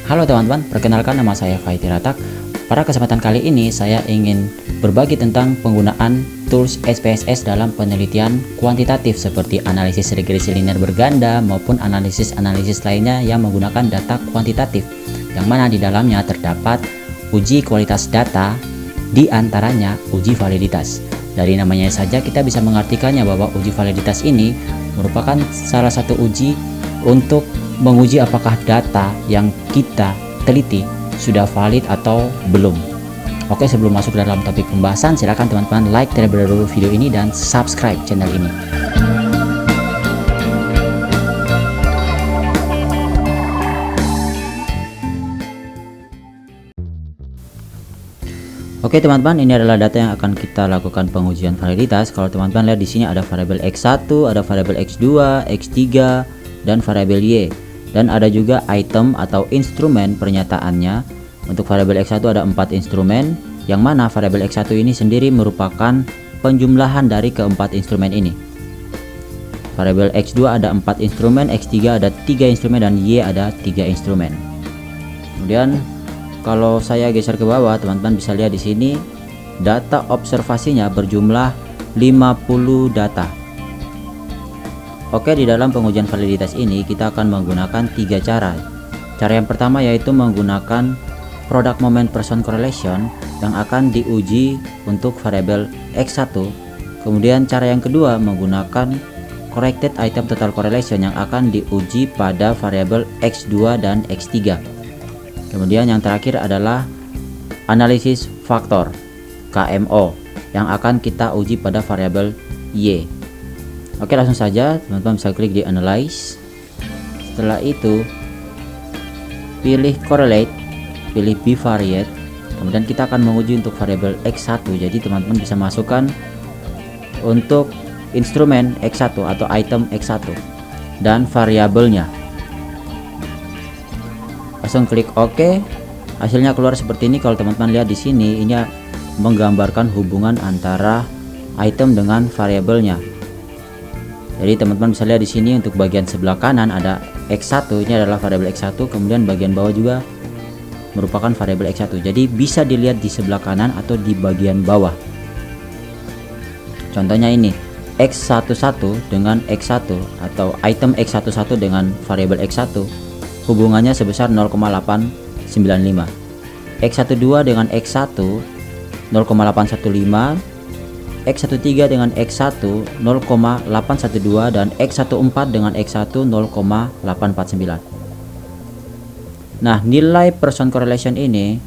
Halo teman-teman, perkenalkan nama saya Faiti Ratak. Pada kesempatan kali ini saya ingin berbagi tentang penggunaan tools SPSS dalam penelitian kuantitatif seperti analisis regresi linear berganda maupun analisis-analisis lainnya yang menggunakan data kuantitatif, yang mana di dalamnya terdapat uji kualitas data, di antaranya uji validitas. Dari namanya saja kita bisa mengartikannya bahwa uji validitas ini merupakan salah satu uji untuk menguji apakah data yang kita teliti sudah valid atau belum. Oke, sebelum masuk dalam topik pembahasan, silakan teman-teman like terlebih dahulu video ini dan subscribe channel ini. Oke teman-teman, ini adalah data yang akan kita lakukan pengujian validitas. Kalau teman-teman lihat di sini ada variabel X1, ada variabel X2, X3, dan variabel Y. Dan ada juga item atau instrumen pernyataannya. Untuk variabel X1 ada 4 instrumen, yang mana variabel X1 ini sendiri merupakan penjumlahan dari keempat instrumen ini. Variabel X2 ada 4 instrumen, X3 ada 3 instrumen, dan Y ada 3 instrumen. Kemudian kalau saya geser ke bawah, teman-teman bisa lihat di sini data observasinya berjumlah 50 data. Oke, di dalam pengujian validitas ini kita akan menggunakan 3 cara. Cara yang pertama yaitu menggunakan product moment person correlation yang akan diuji untuk variabel X1. Kemudian cara yang kedua menggunakan corrected item total correlation yang akan diuji pada variabel X2 dan X3. Kemudian yang terakhir adalah analisis faktor KMO yang akan kita uji pada variabel Y. Oke, langsung saja teman-teman bisa klik di analyze. Setelah itu pilih correlate, pilih bivariate. Kemudian kita akan menguji untuk variabel X1. Jadi teman-teman bisa masukkan untuk instrumen X1 atau item X1 dan variabelnya. Langsung klik OK. Hasilnya keluar seperti ini. Kalau teman-teman lihat di sini, ini menggambarkan hubungan antara item dengan variabelnya. Jadi teman-teman bisa lihat di sini untuk bagian sebelah kanan ada X1, ini adalah variabel X1, kemudian bagian bawah juga merupakan variabel X1. Jadi bisa dilihat di sebelah kanan atau di bagian bawah. Contohnya ini X11 dengan X1 atau item X11 dengan variabel X1 hubungannya sebesar 0,895. X12 dengan X1 0,815, X13 dengan X1 0,812, dan X14 dengan X1 0,849. Nah, nilai person correlation ini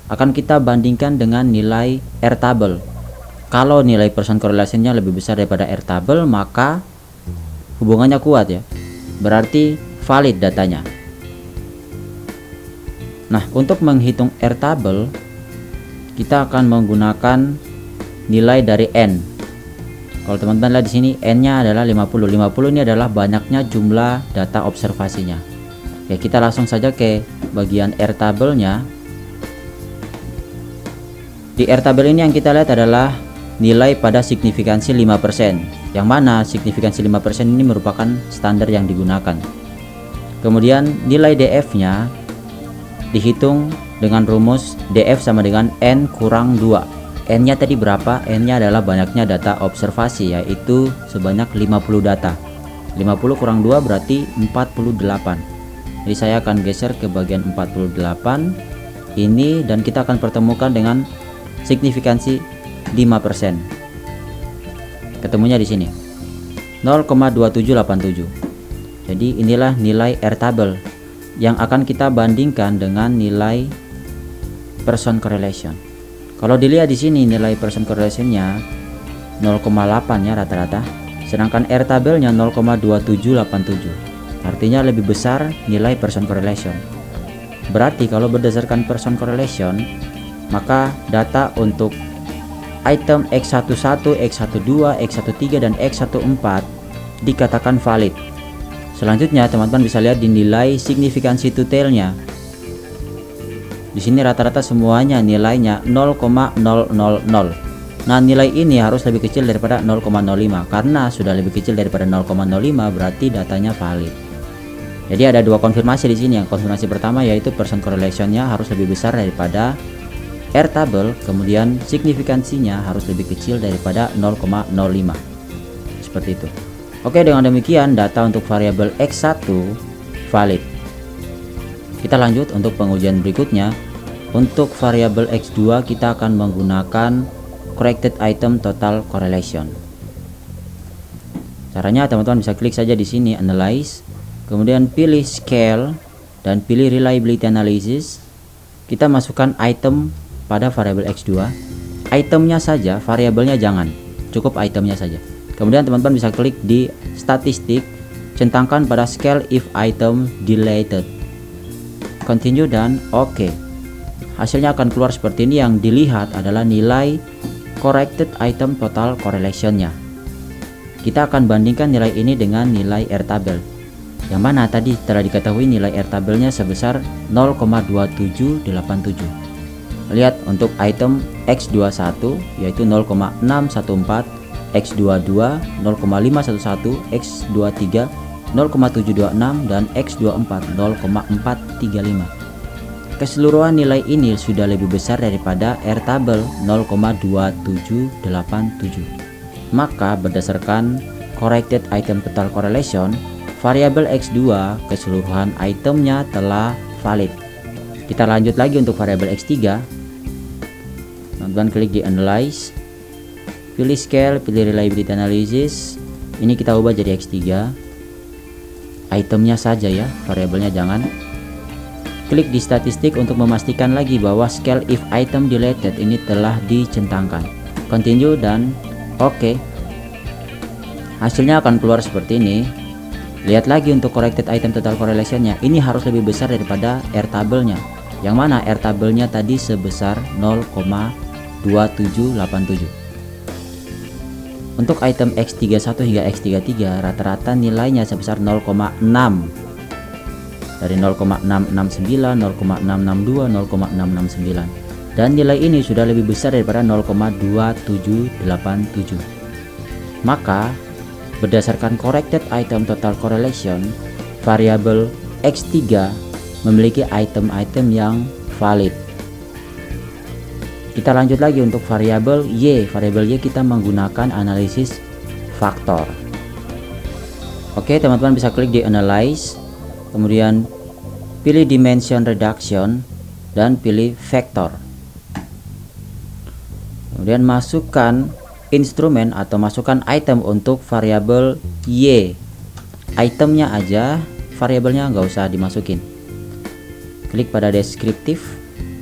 akan kita bandingkan dengan nilai R table. Kalau nilai person correlationnya lebih besar daripada R table, maka hubungannya kuat ya, berarti valid datanya. Nah, untuk menghitung R table kita akan menggunakan nilai dari N. Kalau teman-teman lihat di sini N-nya adalah 50. 50 ini adalah banyaknya jumlah data observasinya. Oke, kita langsung saja ke bagian R tabelnya. Di R tabel ini yang kita lihat adalah nilai pada signifikansi 5%. Yang mana signifikansi 5% ini merupakan standar yang digunakan. Kemudian nilai DF-nya dihitung dengan rumus DF sama dengan N kurang 2. N-nya tadi berapa? N-nya adalah banyaknya data observasi, yaitu sebanyak 50 data. 50 kurang 2 berarti 48. Jadi saya akan geser ke bagian 48 ini dan kita akan pertemukan dengan signifikansi 5%. Ketemunya di sini 0,2787. Jadi inilah nilai R table yang akan kita bandingkan dengan nilai person correlation. Kalau dilihat di sini nilai person correlationnya 0,8 ya rata-rata, sedangkan R tabelnya 0,2787. Artinya lebih besar nilai person correlation. Berarti kalau berdasarkan person correlation, maka data untuk item X11, X12, X13, dan X14 dikatakan valid. Selanjutnya teman-teman bisa lihat di nilai signifikansi to-tailnya. Di sini rata-rata semuanya nilainya 0,000. Nah, nilai ini harus lebih kecil daripada 0,05. Karena sudah lebih kecil daripada 0,05 berarti datanya valid. Jadi ada dua konfirmasi di sini. Yang konfirmasi pertama yaitu person correlation-nya harus lebih besar daripada Airtable, kemudian signifikansinya harus lebih kecil daripada 0,05. Seperti itu. Oke, dengan demikian data untuk variabel X1 valid. Kita lanjut untuk pengujian berikutnya. Untuk variabel X2 kita akan menggunakan corrected item total correlation. Caranya teman-teman bisa klik saja di sini analyze, kemudian pilih scale dan pilih reliability analysis. Kita masukkan item pada variabel X2. Itemnya saja, variabelnya jangan. Cukup itemnya saja. Kemudian teman-teman bisa klik di statistik, centangkan pada scale if item deleted. Continue dan oke. Hasilnya akan keluar seperti ini. Yang dilihat adalah nilai corrected item total correlation-nya. Kita akan bandingkan nilai ini dengan nilai Airtable, yang mana tadi telah diketahui nilai Airtable-nya sebesar 0,2787. Lihat untuk item X21 yaitu 0,614, X22 0,511, X23 0,726 dan X24 0,435. Keseluruhan nilai ini sudah lebih besar daripada Airtable 0,2787. Maka berdasarkan corrected item total correlation, variabel X2 keseluruhan itemnya telah valid. Kita lanjut lagi untuk variabel X3. Teman-teman klik di analyze, pilih scale, pilih reliability analysis. Ini kita ubah jadi X3. Itemnya saja ya, variabelnya jangan. Klik di statistik untuk memastikan lagi bahwa scale if item deleted ini telah dicentangkan. Continue dan oke. Hasilnya akan keluar seperti ini. Lihat lagi untuk corrected item total correlation-nya. Ini harus lebih besar daripada Airtable-nya. Yang mana Airtable-nya tadi sebesar 0,2787. Untuk item X31 hingga X33 rata-rata nilainya sebesar 0,6. Dari 0,669, 0,662, 0,669. Dan nilai ini sudah lebih besar daripada 0,2787. Maka berdasarkan corrected item total correlation, variabel X3 memiliki item-item yang valid. Kita lanjut lagi untuk variabel Y. Variabel Y kita menggunakan analisis faktor. Oke, teman-teman bisa klik di analyze, kemudian pilih dimension reduction dan pilih vector. Kemudian masukkan instrumen atau masukkan item untuk variabel Y. Itemnya aja, variabelnya nggak usah dimasukin. Klik pada deskriptif,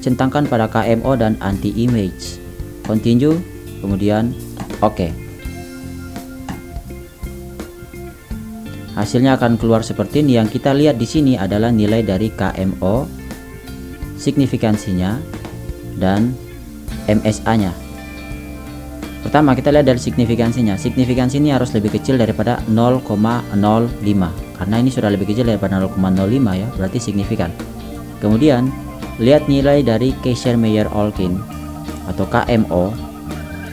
centangkan pada KMO dan anti image. Continue, kemudian oke. Hasilnya akan keluar seperti ini. Yang kita lihat di sini adalah nilai dari KMO, signifikansinya, dan MSA-nya. Pertama kita lihat dari signifikansinya. Signifikansi ini harus lebih kecil daripada 0,05. Karena ini sudah lebih kecil daripada 0,05 ya, berarti signifikan. Kemudian lihat nilai dari Kaiser-Meyer-Olkin atau KMO.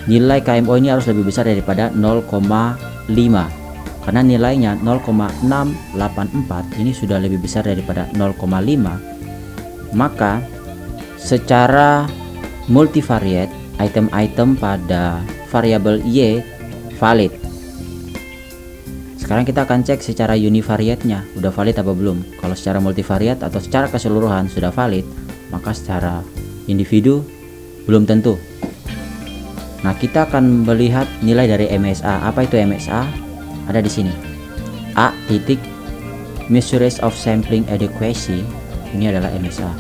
Nilai KMO ini harus lebih besar daripada 0,5. Karena nilainya 0,684 ini sudah lebih besar daripada 0,5. Maka secara multivariate item-item pada variabel Y valid. Sekarang kita akan cek secara univariate-nya udah valid apa belum. Kalau secara multivariate atau secara keseluruhan sudah valid, maka secara individu belum tentu. Nah, kita akan melihat nilai dari MSA. Apa itu MSA? Ada di sini. A titik measures of sampling adequacy, ini adalah MSA.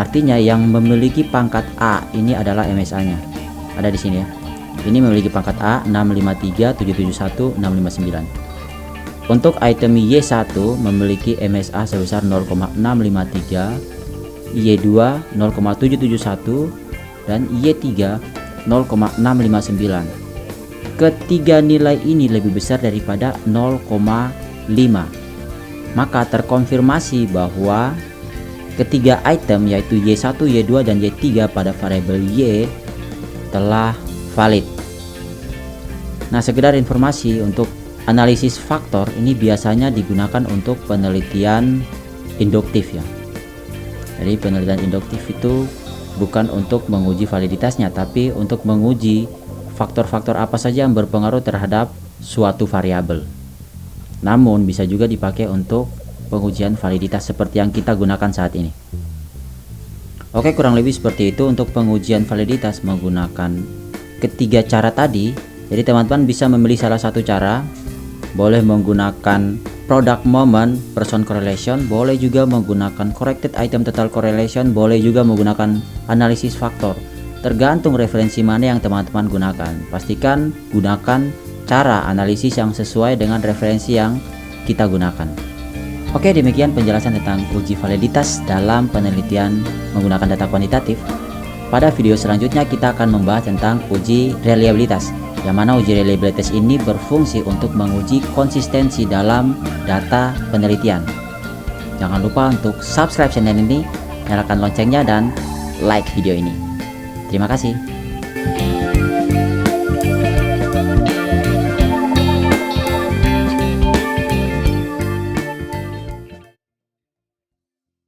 Artinya yang memiliki pangkat A ini adalah MSA-nya. Ada di sini ya. Ini memiliki pangkat A 653, 771, 659. Untuk item Y1 memiliki MSA sebesar 0,653, Y2 0,771 dan Y3 0,659. Ketiga nilai ini lebih besar daripada 0,5. Maka terkonfirmasi bahwa ketiga item yaitu Y1, Y2 dan Y3 pada variabel Y telah valid. Nah, sekedar informasi untuk analisis faktor ini biasanya digunakan untuk penelitian induktif ya. Jadi penelitian induktif itu bukan untuk menguji validitasnya, tapi untuk menguji faktor-faktor apa saja yang berpengaruh terhadap suatu variabel. Namun bisa juga dipakai untuk pengujian validitas seperti yang kita gunakan saat ini. Oke, kurang lebih seperti itu untuk pengujian validitas menggunakan ketiga cara tadi. Jadi teman-teman bisa memilih salah satu cara, boleh menggunakan product moment person correlation, boleh juga menggunakan corrected item total correlation, boleh juga menggunakan analisis faktor. Tergantung referensi mana yang teman-teman gunakan. Pastikan gunakan cara analisis yang sesuai dengan referensi yang kita gunakan. Oke, demikian penjelasan tentang uji validitas dalam penelitian menggunakan data kuantitatif. Pada video selanjutnya kita akan membahas tentang uji reliabilitas, yang mana uji reliabilitas ini berfungsi untuk menguji konsistensi dalam data penelitian. Jangan lupa untuk subscribe channel ini, nyalakan loncengnya, dan like video ini. Terima kasih.